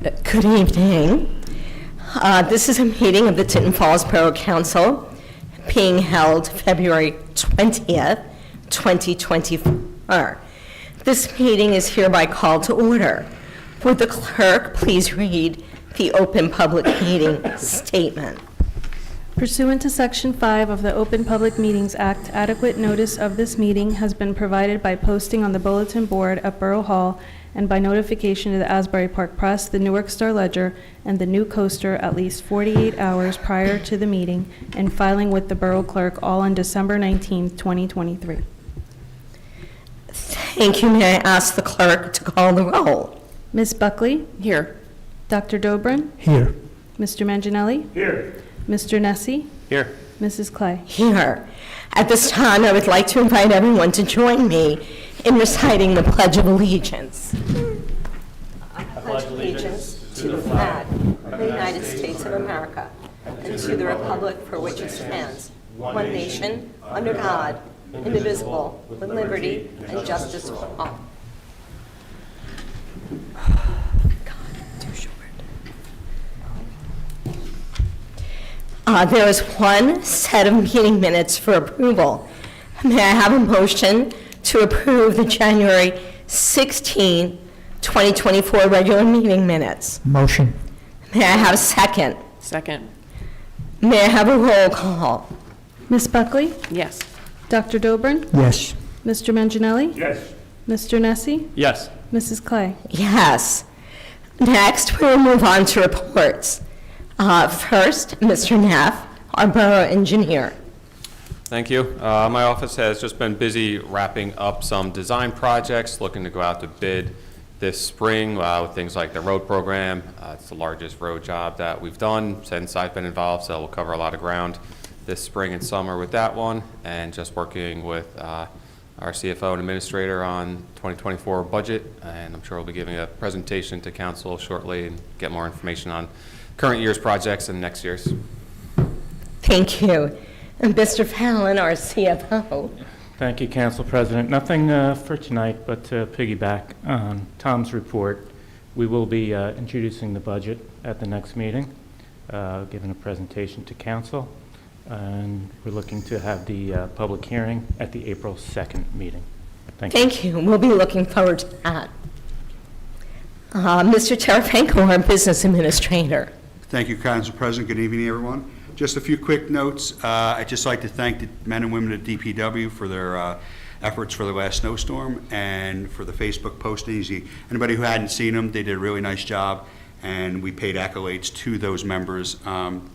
Good evening. This is a meeting of the Tinton Falls Borough Council being held February 20th, 2024. This meeting is hereby called to order. Would the clerk please read the open public meeting statement? Pursuant to Section 5 of the Open Public Meetings Act, adequate notice of this meeting has been provided by posting on the bulletin board at Borough Hall and by notification to the Asbury Park Press, the Newark Star Ledger, and the New Coaster at least 48 hours prior to the meeting, and filing with the Borough Clerk all on December 19, 2023. Thank you. May I ask the clerk to call the roll? Ms. Buckley? Here. Dr. Dobrin? Here. Mr. Manginelli? Here. Mr. Nessie? Here. Mrs. Clay? Here. At this time, I would like to invite everyone to join me in reciting the Pledge of Allegiance. I pledge allegiance to the flag of the United States of America and to the republic for which it stands, one nation, under God, indivisible, with liberty and justice for all. There is one set of meeting minutes for approval. May I have a motion to approve the January 16, 2024 regular meeting minutes? Motion. May I have a second? Second. May I have a roll call? Ms. Buckley? Yes. Dr. Dobrin? Yes. Mr. Manginelli? Yes. Mr. Nessie? Yes. Mrs. Clay? Yes. Next, we will move on to reports. First, Mr. Neff, our borough engineer. Thank you. My office has just been busy wrapping up some design projects, looking to go out to bid this spring with things like the road program. It's the largest road job that we've done since I've been involved, so we'll cover a lot of ground this spring and summer with that one, and just working with our CFO and administrator on 2024 budget, and I'm sure we'll be giving a presentation to council shortly and get more information on current year's projects and next year's. Thank you. And Mr. Fallon, our CFO. Thank you, Council President. Nothing for tonight, but to piggyback on Tom's report, we will be introducing the budget at the next meeting, giving a presentation to council, and we're looking to have the public hearing at the April 2nd meeting. Thank you. We'll be looking forward to that. Mr. Tarafanko, our business administrator. Thank you, Council President. Good evening, everyone. Just a few quick notes. I'd just like to thank the men and women at DPW for their efforts for the last snowstorm and for the Facebook postings. Anybody who hadn't seen them, they did a really nice job, and we paid accolades to those members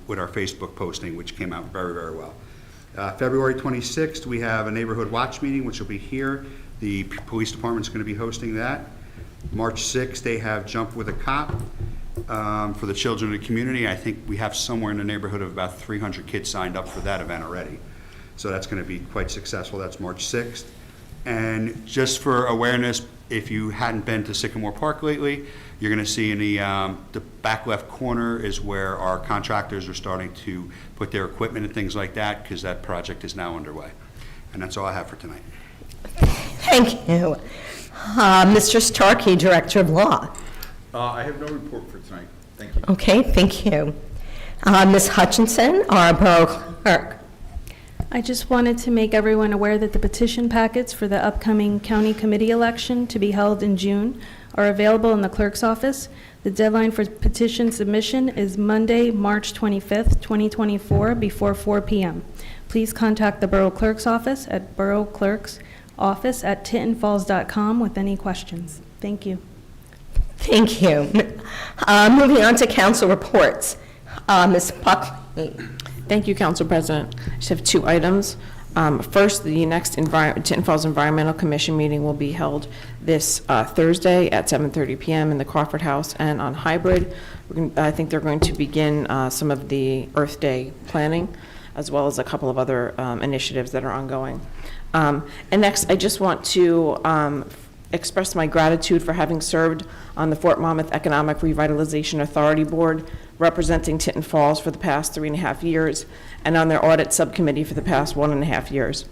with our Facebook posting, which came out very, very well. February 26th, we have a neighborhood watch meeting, which will be here. The police department's going to be hosting that. March 6th, they have Jump with a Cop for the children of the community. I think we have somewhere in the neighborhood of about 300 kids signed up for that event already. So that's going to be quite successful. That's March 6th. And just for awareness, if you hadn't been to Sycamore Park lately, you're going to see in the back left corner is where our contractors are starting to put their equipment and things like that, because that project is now underway. And that's all I have for tonight. Thank you. Mr. Starkey, Director of Law. I have no report for tonight. Thank you. Okay, thank you. Ms. Hutchinson, our borough clerk. I just wanted to make everyone aware that the petition packets for the upcoming county committee election to be held in June are available in the clerk's office. The deadline for petition submission is Monday, March 25th, 2024, before 4 p.m. Please contact the borough clerk's office at boroughclerksoffice@tintonfalls.com with any questions. Thank you. Thank you. Moving on to council reports. Ms. Buckley. Thank you, Council President. I just have two items. First, the next Tinton Falls Environmental Commission meeting will be held this Thursday at 7:30 p.m. in the Crawford House, and on hybrid, I think they're going to begin some of the Earth Day planning, as well as a couple of other initiatives that are ongoing. And next, I just want to express my gratitude for having served on the Fort Monmouth Economic Revitalization Authority Board, representing Tinton Falls for the past 3.5 years, and on their audit subcommittee for the past 1.5 years.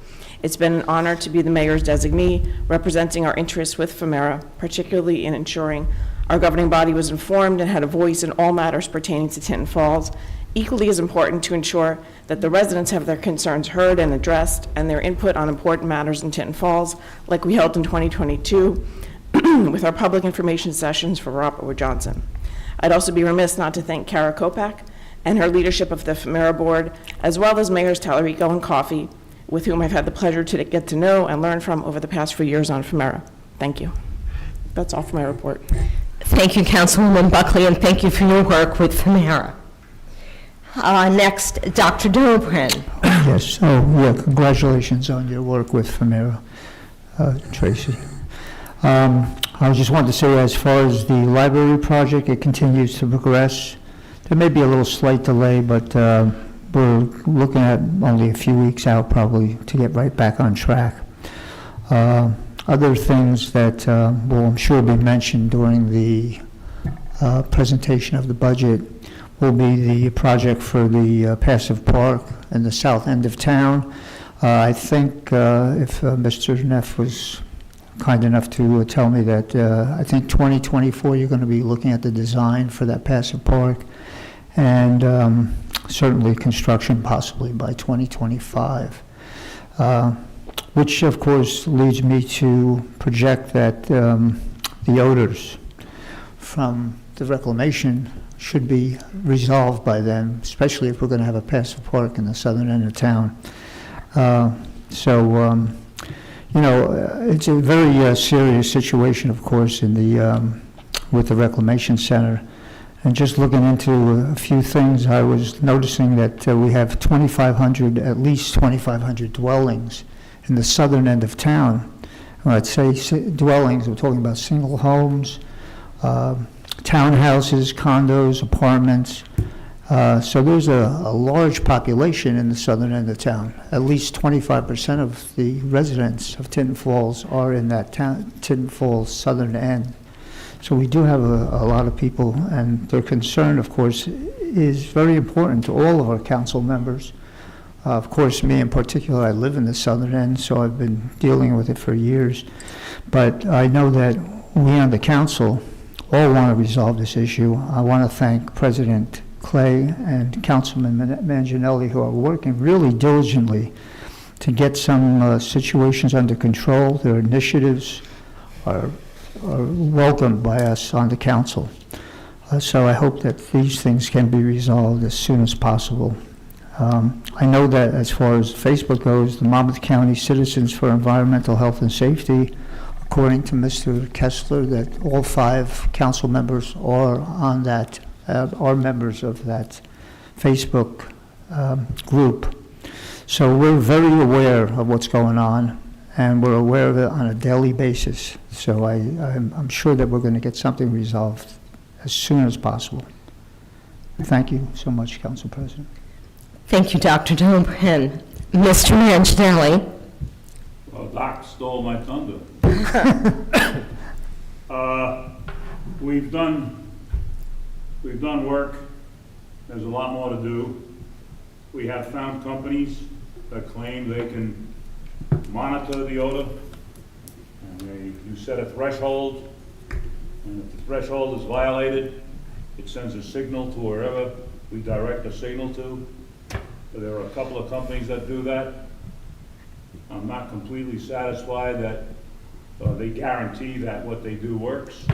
It's been an honor to be the mayor's designee, representing our interests with FEMERA, particularly in ensuring Our governing body was informed and had a voice in all matters pertaining to Tinton Falls. Equally as important to ensure that the residents have their concerns heard and addressed and their input on important matters in Tinton Falls, like we held in 2022 with our public information sessions for Robert Wood Johnson. I'd also be remiss not to thank Kara Kopak and her leadership of the Femera Board, as well as Mayors Tallarico and Coffey, with whom I've had the pleasure to get to know and learn from over the past few years on Femera. Thank you. That's all for my report. Thank you, Councilwoman Buckley, and thank you for your work with Femera. Next, Dr. Dobrin. Yes, congratulations on your work with Femera, Tracy. I just wanted to say, as far as the library project, it continues to progress. There may be a little slight delay, but we're looking at only a few weeks out probably to get right back on track. Other things that will, I'm sure, be mentioned during the presentation of the budget will be the project for the passive park in the south end of town. I think if Mr. Neff was kind enough to tell me that I think 2024 you're going to be looking at the design for that passive park, and certainly construction possibly by 2025, which of course leads me to project that the odors from the reclamation should be resolved by then, especially if we're going to have a passive park in the southern end of town. You know, it's a very serious situation, of course, in the with the Reclamation Center. And just looking into a few things, I was noticing that we have at least 2,500 dwellings in the southern end of town. When I'd say dwellings, we're talking about single homes, townhouses, condos, apartments. So there's a large population in the southern end of town. At least 25% of the residents of Tinton Falls are in that Tinton Falls southern end. So we do have a lot of people, and their concern, of course, is very important to all of our council members. Of course, me in particular, I live in the southern end, so I've been dealing with it for years. But I know that we on the council all want to resolve this issue. I want to thank President Clay and Councilman Manginelli, who are working really diligently to get some situations under control. Their initiatives are welcomed by us on the council. So I hope that these things can be resolved as soon as possible. I know that as far as Facebook goes, the Monmouth County Citizens for Environmental Health and Safety, according to Mr. Kessler, that all 5 council members are on that, are members of that Facebook group. So we're very aware of what's going on, and we're aware of it on a daily basis. So I'm sure that we're going to get something resolved as soon as possible. Thank you so much, Council President. Thank you, Dr. Dobrin. Mr. Manginelli. Well, Doc stole my thunder. We've done work. There's a lot more to do. We have found companies that claim they can monitor the odor, and you set a threshold, and if the threshold is violated, it sends a signal to wherever we direct a signal to. So there are a couple of companies that do that. I'm not completely satisfied that they guarantee that what they do works.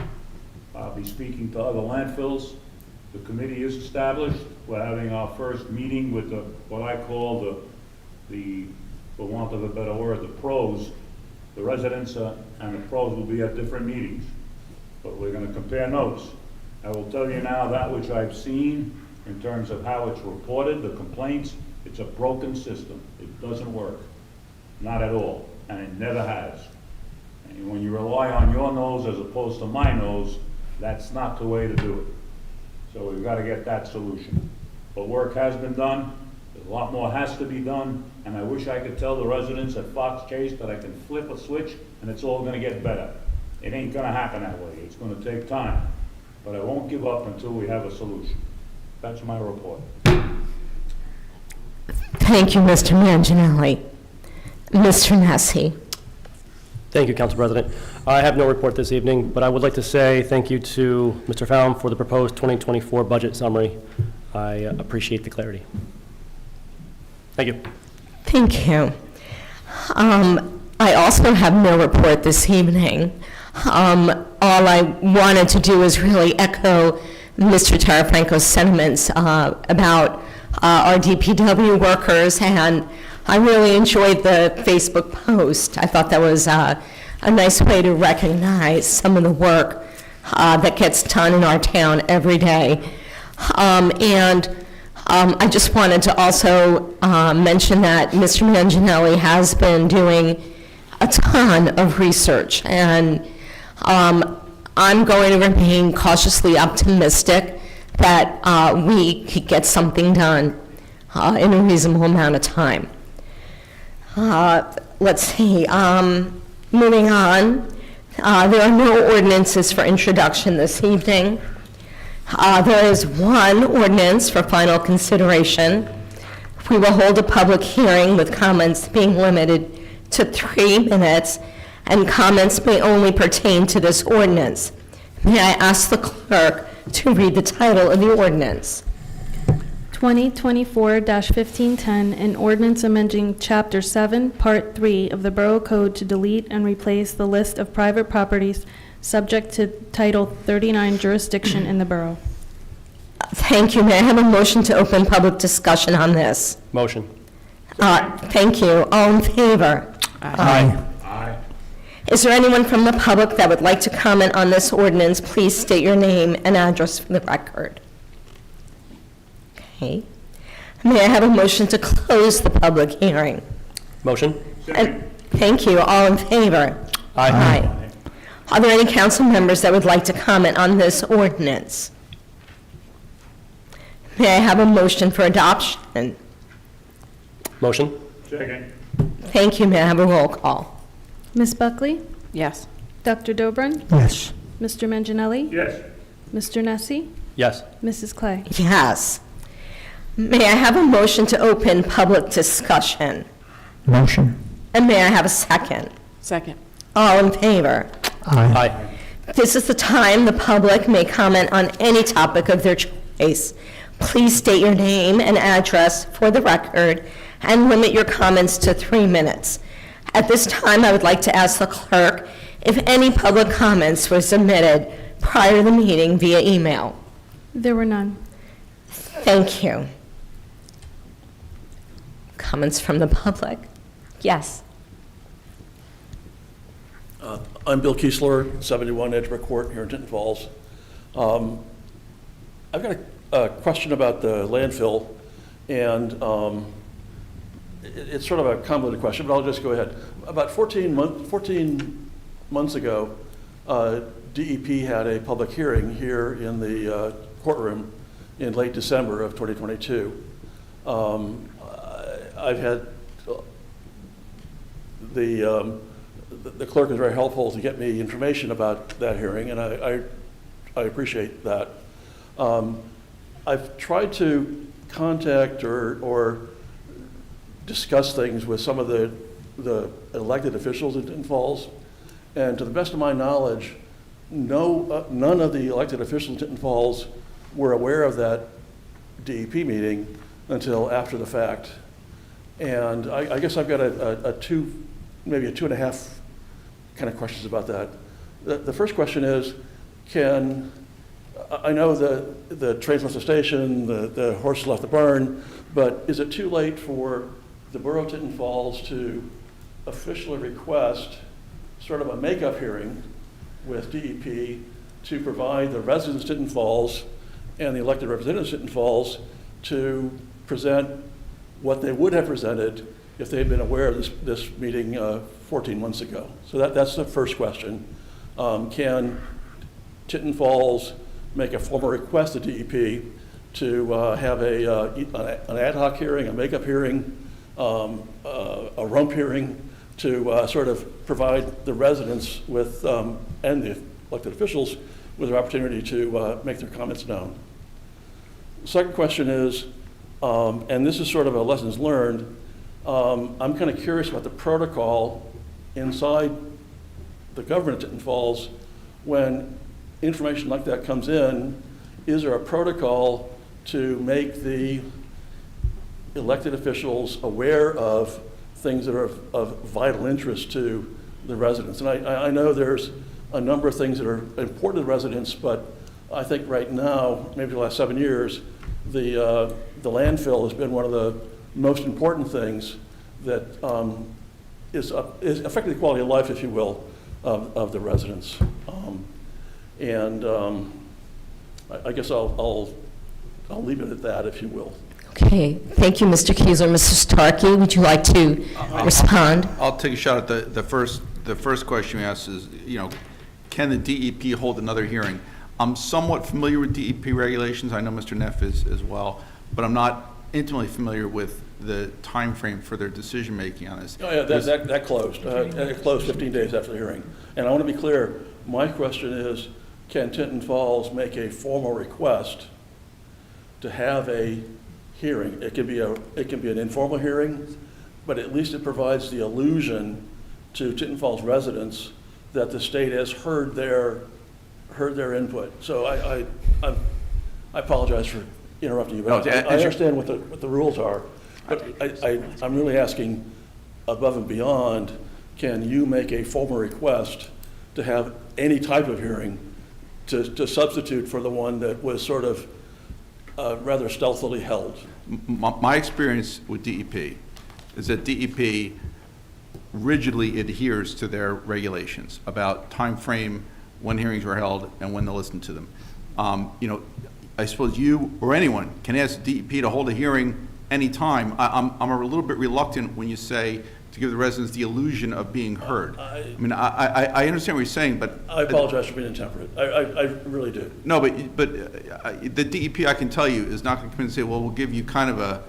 I'll be speaking to other landfills. The committee is established. We're having our first meeting with what I call the, for want of a better word, the pros. The residents and the pros will be at different meetings, but we're going to compare notes. I will tell you now that which I've seen in terms of how it's reported, the complaints. It's a broken system. It doesn't work, not at all, and it never has. And when you rely on your nose as opposed to my nose, that's not the way to do it. So we've got to get that solution. But work has been done. A lot more has to be done, and I wish I could tell the residents at Fox Chase that I can flip a switch and it's all going to get better. It ain't going to happen that way. It's going to take time, but I won't give up until we have a solution. That's my report. Thank you, Mr. Manginelli. Mr. Nessie. Thank you, Council President. I have no report this evening, but I would like to say thank you to Mr. Fallon for the proposed 2024 budget summary. I appreciate the clarity. Thank you. Thank you. I also have no report this evening. All I wanted to do is really echo Mr. Tarafranco's sentiments about our DPW workers, and I really enjoyed the Facebook post. I thought that was a nice way to recognize some of the work that gets done in our town every day. I just wanted to also mention that Mr. Manginelli has been doing a ton of research, and I'm going to remain cautiously optimistic that we could get something done in a reasonable amount of time. Let's see, moving on. There are no ordinances for introduction this evening. There is one ordinance for final consideration. We will hold a public hearing with comments being limited to 3 minutes, and comments may only pertain to this ordinance. May I ask the clerk to read the title of the ordinance? 2024-1510, an ordinance amending Chapter 7, Part 3 of the Borough Code to delete and replace the list of private properties subject to Title 39 jurisdiction in the borough. Thank you. May I have a motion to open public discussion on this? Motion. Thank you. All in favor? Aye. Aye. Is there anyone from the public that would like to comment on this ordinance? Please state your name and address for the record. Okay. May I have a motion to close the public hearing? Motion. And thank you. All in favor? Aye. Are there any council members that would like to comment on this ordinance? May I have a motion for adoption? Motion. Second. Thank you. May I have a roll call? Ms. Buckley? Yes. Dr. Dobrin? Yes. Mr. Manginelli? Yes. Mr. Nessie? Yes. Mrs. Clay? Yes. May I have a motion to open public discussion? Motion. And may I have a second? Second. All in favor? Aye. Aye. This is the time the public may comment on any topic of their choice. Please state your name and address for the record and limit your comments to 3 minutes. At this time, I would like to ask the clerk if any public comments were submitted prior to the meeting via email. There were none. Thank you. Comments from the public? Yes. I'm Bill Kiesler, 71 Edgeworth Court here in Tinton Falls. I've got a question about the landfill, and it's sort of a convoluted question, but I'll just go ahead. About 14 months ago, DEP had a public hearing here in the courtroom in late December of 2022. I've had the clerk was very helpful to get me information about that hearing, and I appreciate that. I've tried to contact or discuss things with some of the elected officials in Tinton Falls, and to the best of my knowledge, none of the elected officials in Tinton Falls were aware of that DEP meeting until after the fact. And I guess I've got maybe a 2.5 kind of questions about that. The first question is, I know the train's left the station, the horse left the barn, but is it too late for the Borough of Tinton Falls to officially request sort of a makeup hearing with DEP to provide the residents of Tinton Falls and the elected representatives of Tinton Falls to present what they would have presented if they had been aware of this meeting 14 months ago? So that's the first question. Can Tinton Falls make a formal request to DEP to have an ad hoc hearing, a makeup hearing, a rump hearing to sort of provide the residents with, and the elected officials with an opportunity to make their comments known? The second question is, and this is sort of a lessons learned, I'm kind of curious about the protocol inside the government at Tinton Falls, when information like that comes in, is there a protocol to make the elected officials aware of things that are of vital interest to the residents? And I know there's a number of things that are important to the residents, but I think right now, maybe the last 7 years, the landfill has been one of the most important things that is affecting the quality of life, if you will, of the residents. I guess I'll leave it at that, if you will. Okay, thank you, Mr. Kiesler. Mr. Starkey, would you like to respond? I'll take a shot at the first question you asked is, can the DEP hold another hearing? I'm somewhat familiar with DEP regulations. I know Mr. Neff is as well, but I'm not intimately familiar with the time frame for their decision-making on this. Oh, yeah, that closed. It closed 15 days after the hearing. And I want to be clear, my question is, can Tinton Falls make a formal request to have a hearing? It can be an informal hearing, but at least it provides the illusion to Tinton Falls residents that the state has heard their input. So I apologize for interrupting you, but I understand what the rules are. But I'm really asking, above and beyond, can you make a formal request to have any type of hearing to substitute for the one that was sort of rather stealthily held? My experience with DEP is that DEP rigidly adheres to their regulations about time frame, when hearings were held, and when to listen to them. I suppose you or anyone can ask DEP to hold a hearing anytime. I'm a little bit reluctant when you say to give the residents the illusion of being heard. I understand what you're saying, but I apologize for being intemperate. I really do. No, but the DEP, I can tell you, is not going to come in and say, well, we'll give you kind of a,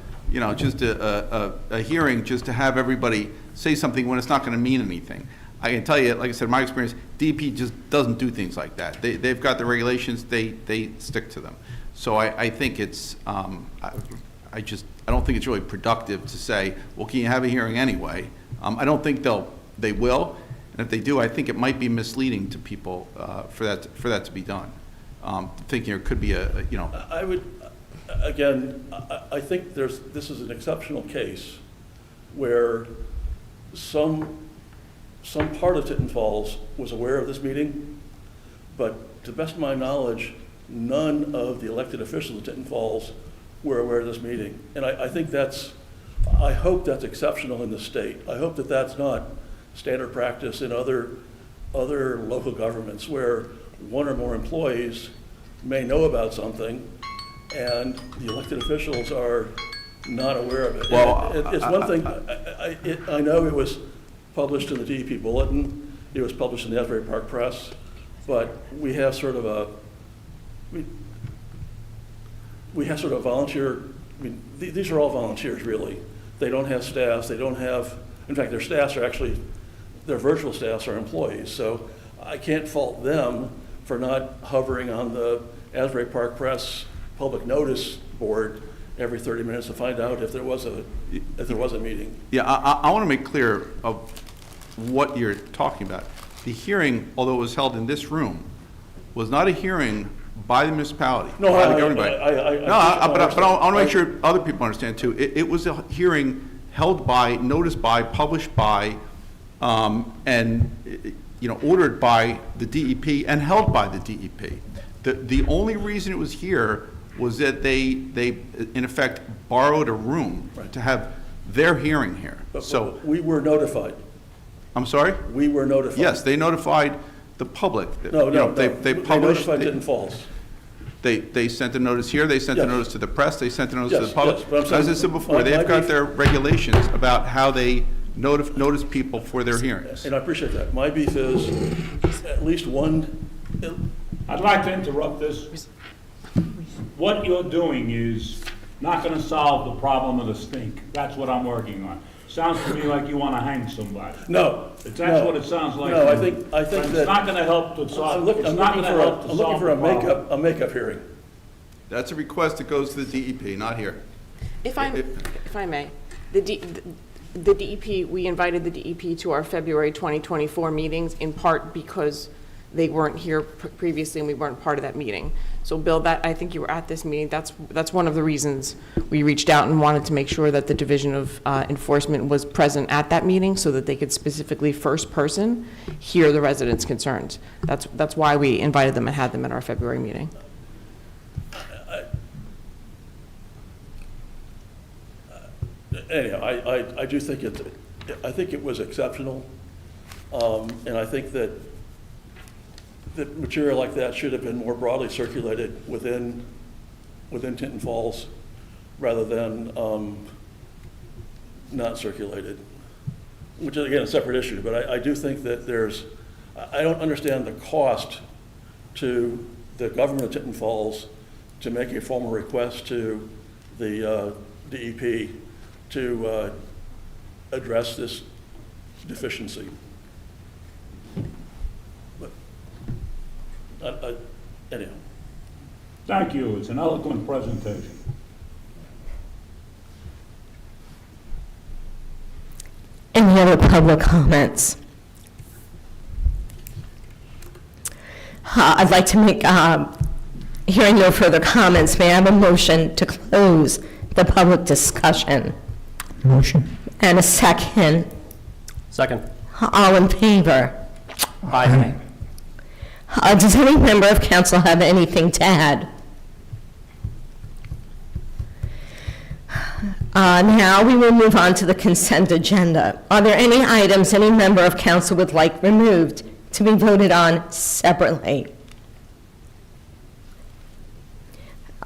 just a hearing just to have everybody say something when it's not going to mean anything. I can tell you, like I said, my experience, DEP just doesn't do things like that. They've got the regulations, they stick to them. So I think it's, I don't think it's really productive to say, well, can you have a hearing anyway? I don't think they will, and if they do, I think it might be misleading to people for that to be done. Thinking there could be I would, again, I think this is an exceptional case where some part of Tinton Falls was aware of this meeting, but to the best of my knowledge, none of the elected officials of Tinton Falls were aware of this meeting. And I think I hope that's exceptional in the state. I hope that that's not standard practice in other local governments where one or more employees may know about something and the elected officials are not aware of it. Well, it's one thing, I know it was published in the DEP Bulletin, it was published in the Asbury Park Press, but we have sort of we have sort of volunteer, these are all volunteers really. They don't have staffs, they don't have, in fact, their staffs are actually, their virtual staffs are employees. So I can't fault them for not hovering on the Asbury Park Press public notice board every 30 minutes to find out if there was a meeting. Yeah, I want to make clear of what you're talking about. The hearing, although it was held in this room, was not a hearing by the municipality, by the government body. But I want to make sure other people understand too. It was a hearing held by, noticed by, published by, and ordered by the DEP and held by the DEP. The only reason it was here was that they in effect borrowed a room to have their hearing here. So we were notified. I'm sorry? We were notified. Yes, they notified the public. They published. Notified Tinton Falls. They sent a notice here, they sent a notice to the press, they sent a notice to the public. Yes, but I'm saying, as I said before, they've got their regulations about how they notice people for their hearings. And I appreciate that. My beef is at least one. I'd like to interrupt this. What you're doing is not going to solve the problem of the stink. That's what I'm working on. Sounds to me like you want to hang somebody. No. That's what it sounds like. No, I think But that. it's not going to help to solve. I'm looking for a makeup hearing. That's a request that goes to the DEP, not here. If I may, The DEP, we invited the DEP to our February 2024 meetings in part because they weren't here previously and we weren't part of that meeting. So Bill, I think you were at this meeting. That's one of the reasons we reached out and wanted to make sure that the Division of Enforcement was present at that meeting so that they could specifically first person hear the residents' concerns. That's why we invited them and had them at our February meeting. Anyhow, I do think I think it was exceptional, and I think that material like that should have been more broadly circulated within Tinton Falls rather than not circulated, which is again a separate issue. But I do think that I don't understand the cost to the government of Tinton Falls to make a formal request to the DEP to address this deficiency. But anyhow. Thank you. It's an eloquent presentation. Any other public comments? I'd like to make, hearing no further comments, may I have a motion to close the public discussion? Motion. And a second. Second. All in favor? Aye. Does any member of council have anything to add? Now we will move on to the consent agenda. Are there any items any member of council would like removed to be voted on separately?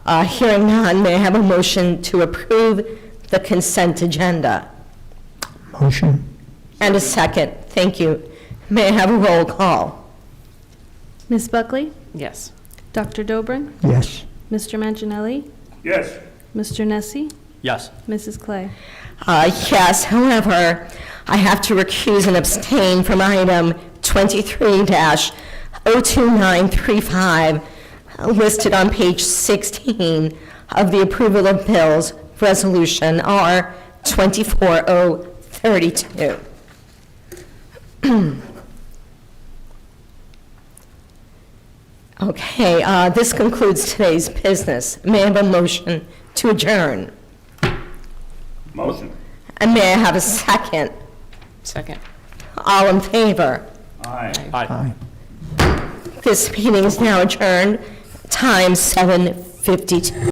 Hearing none, may I have a motion to approve the consent agenda? Motion. And a second. Thank you. May I have a roll call? Ms. Buckley? Yes. Dr. Dobrin? Yes. Mr. Manginelli? Yes. Mr. Nessie? Yes. Mrs. Clay? Yes, however, I have to recuse and abstain from item 23-02935, listed on page 16 of the approval of bills, resolution R 24032. Okay, this concludes today's business. May I have a motion to adjourn? Motion. And may I have a second? Second. All in favor? Aye. Aye. This meeting is now adjourned, time 7:52.